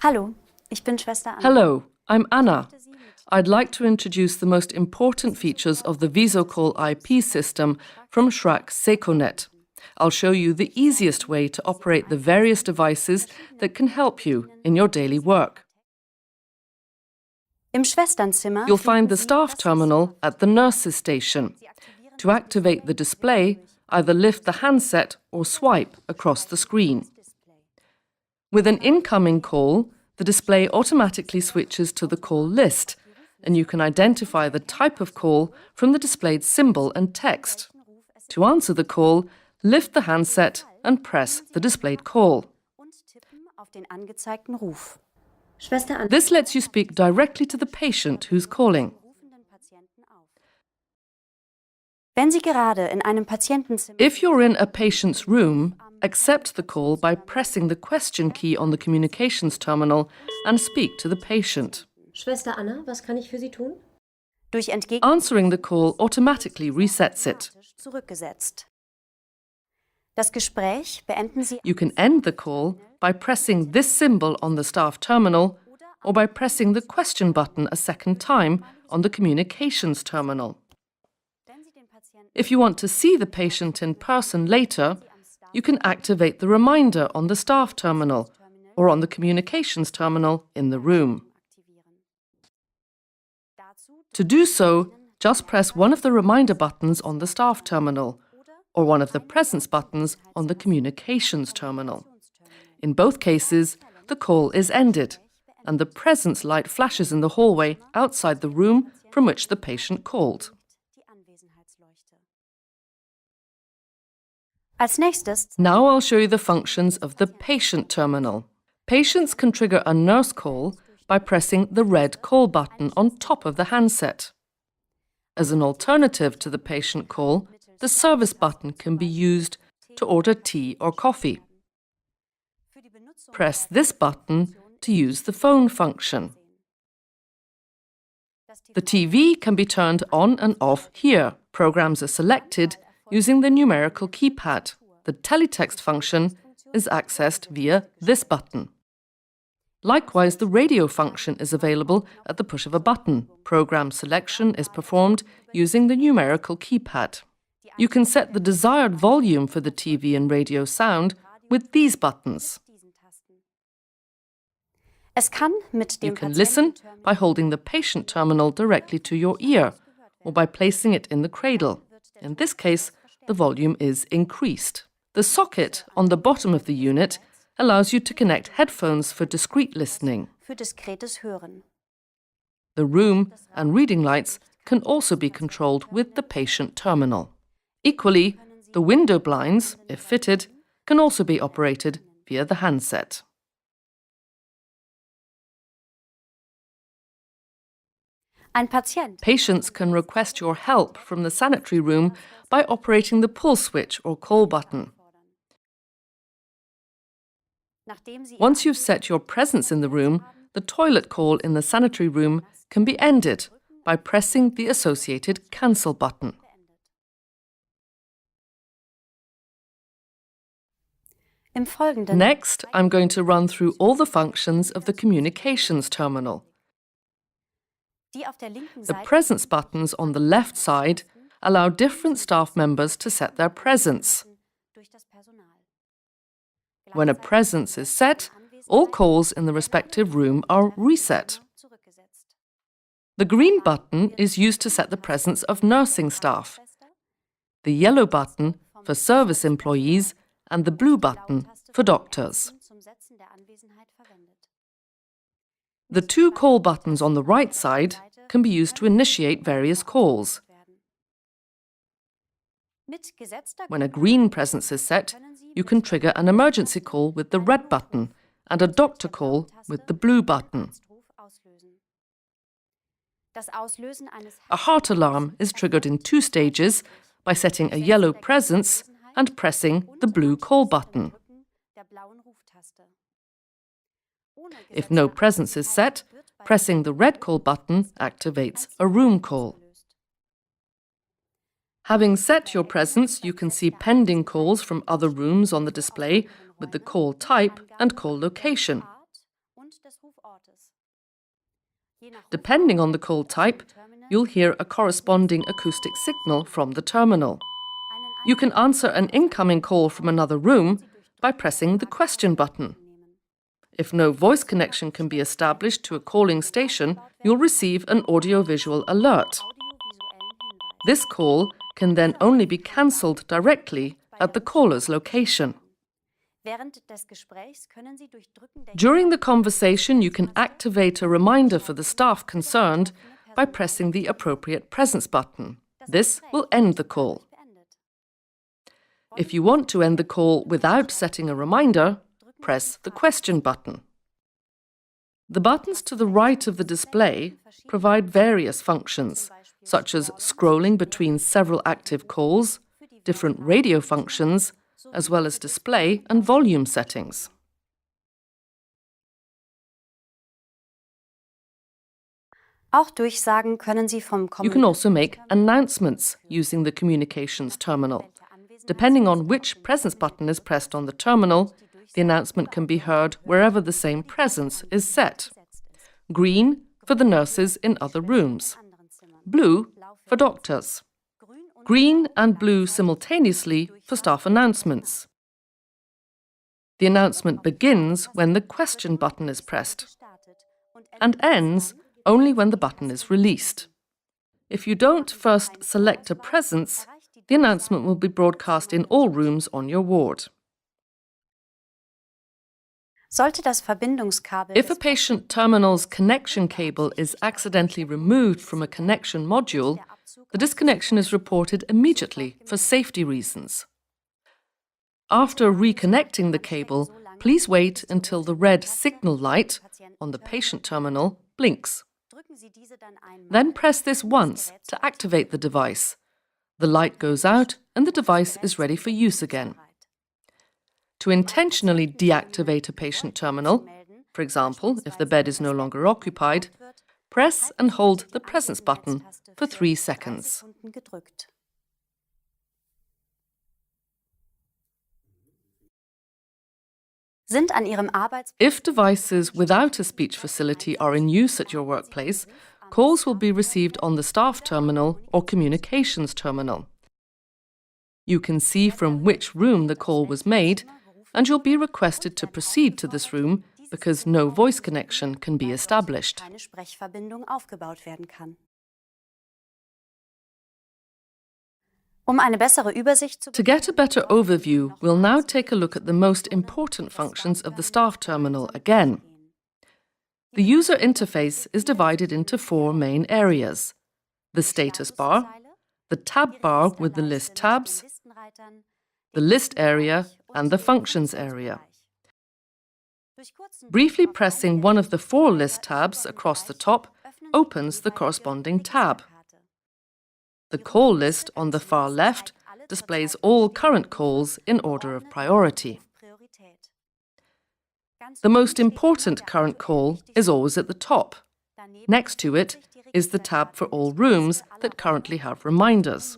Hallo, ich bin Schwester Anna. Hello, I'm Anna. I'd like to introduce the most important features of the VISOCALL IP system from Schrack Seconet. I'll show you the easiest way to operate the various devices that can help you in your daily work. Im Schwesternzimmer You'll find the staff terminal at the nurse's station. To activate the display, either lift the handset or swipe across the screen. With an incoming call, the display automatically switches to the call list, and you can identify the type of call from the displayed symbol and text. To answer the call, lift the handset and press the displayed call. This lets you speak directly to the patient who's calling. If you're in a patient's room, accept the call by pressing the question key on the communications terminal and speak to the patient. Schwester Anna, was kann ich für Sie tun? Answering the call automatically resets it. You can end the call by pressing this symbol on the staff terminal or by pressing the question button a second time on the communications terminal. If you want to see the patient in person later, you can activate the reminder on the staff terminal or on the communications terminal in the room. To do so, just press one of the reminder buttons on the staff terminal or one of the presence buttons on the communications terminal. In both cases, the call is ended and the presence light flashes in the hallway outside the room from which the patient called. Now I'll show you the functions of the patient terminal. Patients can trigger a nurse call by pressing the red call button on top of the handset. As an alternative to the patient call, the service button can be used to order tea or coffee. Press this button to use the phone function. The TV can be turned on and off here. Programs are selected using the numerical keypad. The teletext function is accessed via this button. Likewise, the radio function is available at the push of a button. Program selection is performed using the numerical keypad. You can set the desired volume for the TV and radio sound with these buttons. You can listen by holding the patient terminal directly to your ear or by placing it in the cradle. In this case, the volume is increased. The socket on the bottom of the unit allows you to connect headphones for discrete listening. The room and reading lights can also be controlled with the patient terminal. Equally, the window blinds, if fitted, can also be operated via the handset. Patients can request your help from the sanitary room by operating the pull switch or call button. Once you've set your presence in the room, the toilet call in the sanitary room can be ended by pressing the associated cancel button. Next, I'm going to run through all the functions of the communications terminal. The presence buttons on the left side allow different staff members to set their presence. When a presence is set, all calls in the respective room are reset. The green button is used to set the presence of nursing staff, the yellow button for service employees, and the blue button for doctors. The two call buttons on the right side can be used to initiate various calls. When a green presence is set, you can trigger an emergency call with the red button and a doctor call with the blue button. A heart alarm is triggered in 2 stages by setting a yellow presence and pressing the blue call button. If no presence is set, pressing the red call button activates a room call. Having set your presence, you can see pending calls from other rooms on the display with the call type and call location. Depending on the call type, you'll hear a corresponding acoustic signal from the terminal. You can answer an incoming call from another room by pressing the question button. If no voice connection can be established to a calling station, you'll receive an audiovisual alert. This call can then only be cancelled directly at the caller's location. During the conversation, you can activate a reminder for the staff concerned by pressing the appropriate presence button. This will end the call. If you want to end the call without setting a reminder, press the question button. The buttons to the right of the display provide various functions, such as scrolling between several active calls, different radio functions, as well as display and volume settings. You can also make announcements using the communications terminal. Depending on which presence button is pressed on the terminal, the announcement can be heard wherever the same presence is set. Green for the nurses in other rooms. Blue for doctors. Green and blue simultaneously for staff announcements. The announcement begins when the question button is pressed and ends only when the button is released. If you don't first select a presence, the announcement will be broadcast in all rooms on your ward. If a patient terminal's connection cable is accidentally removed from a connection module, the disconnection is reported immediately for safety reasons. After reconnecting the cable, please wait until the red signal light on the patient terminal blinks. Then press this once to activate the device. The light goes out and the device is ready for use again. To intentionally deactivate a patient terminal, for example, if the bed is no longer occupied, press and hold the presence button for 3 seconds. If devices without a speech facility are in use at your workplace, calls will be received on the staff terminal or communications terminal. You can see from which room the call was made, and you'll be requested to proceed to this room because no voice connection can be established. To get a better overview, we'll now take a look at the most important functions of the staff terminal again. The user interface is divided into 4 main areas: the status bar, the tab bar with the list tabs, the list area, and the functions area. Briefly pressing one of the 4 list tabs across the top opens the corresponding tab. The call list on the far left displays all current calls in order of priority. The most important current call is always at the top. Next to it is the tab for all rooms that currently have reminders.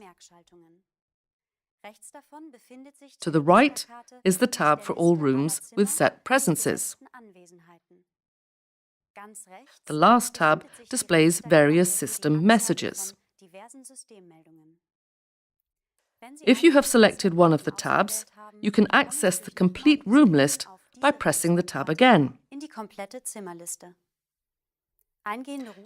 To the right is the tab for all rooms with set presences. The last tab displays various system messages. If you have selected one of the tabs, you can access the complete room list by pressing the tab again.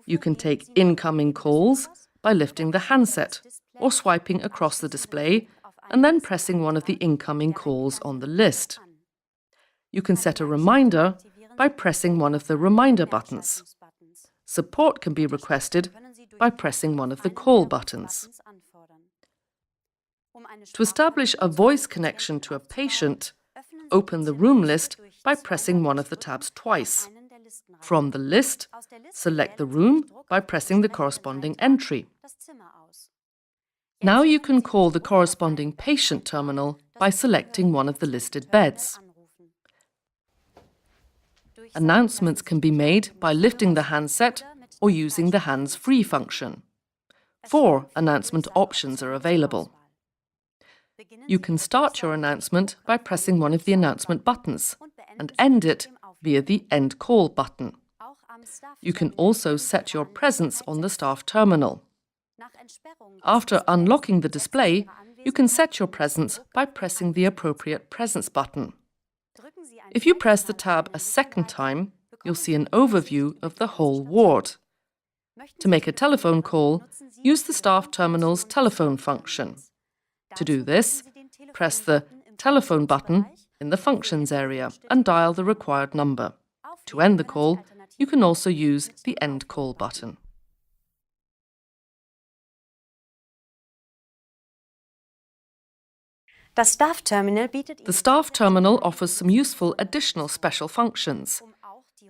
You can take incoming calls by lifting the handset or swiping across the display and then pressing one of the incoming calls on the list. You can set a reminder by pressing one of the reminder buttons. Support can be requested by pressing one of the call buttons. To establish a voice connection to a patient, open the room list by pressing one of the tabs twice. From the list, select the room by pressing the corresponding entry. Now you can call the corresponding patient terminal by selecting one of the listed beds. Announcements can be made by lifting the handset or using the hands-free function. 4 announcement options are available. You can start your announcement by pressing one of the announcement buttons and end it via the End Call button. You can also set your presence on the staff terminal. After unlocking the display, you can set your presence by pressing the appropriate presence button. If you press the tab a second time, you'll see an overview of the whole ward. To make a telephone call, use the staff terminal's telephone function. To do this, press the telephone button in the functions area and dial the required number. To end the call, you can also use the end call button. The staff terminal offers some useful additional special functions.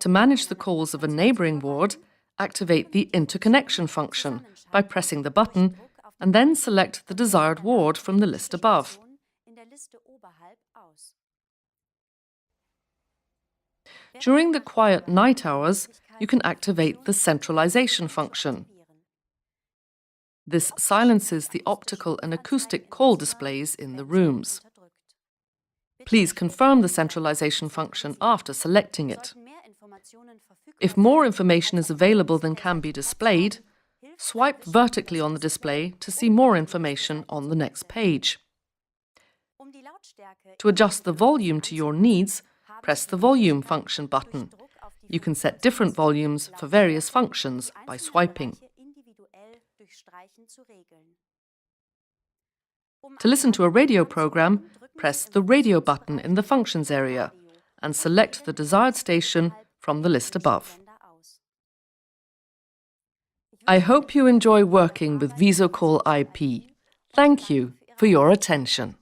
To manage the calls of a neighbouring ward, activate the interconnection function by pressing the button and then select the desired ward from the list above. During the quiet night hours, you can activate the centralization function. This silences the optical and acoustic call displays in the rooms. Please confirm the centralization function after selecting it. If more information is available than can be displayed, swipe vertically on the display to see more information on the next page. To adjust the volume to your needs, press the volume function button. You can set different volumes for various functions by swiping. To listen to a radio program, press the radio button in the functions area and select the desired station from the list above. I hope you enjoy working with VISOCALL IP. Thank you for your attention.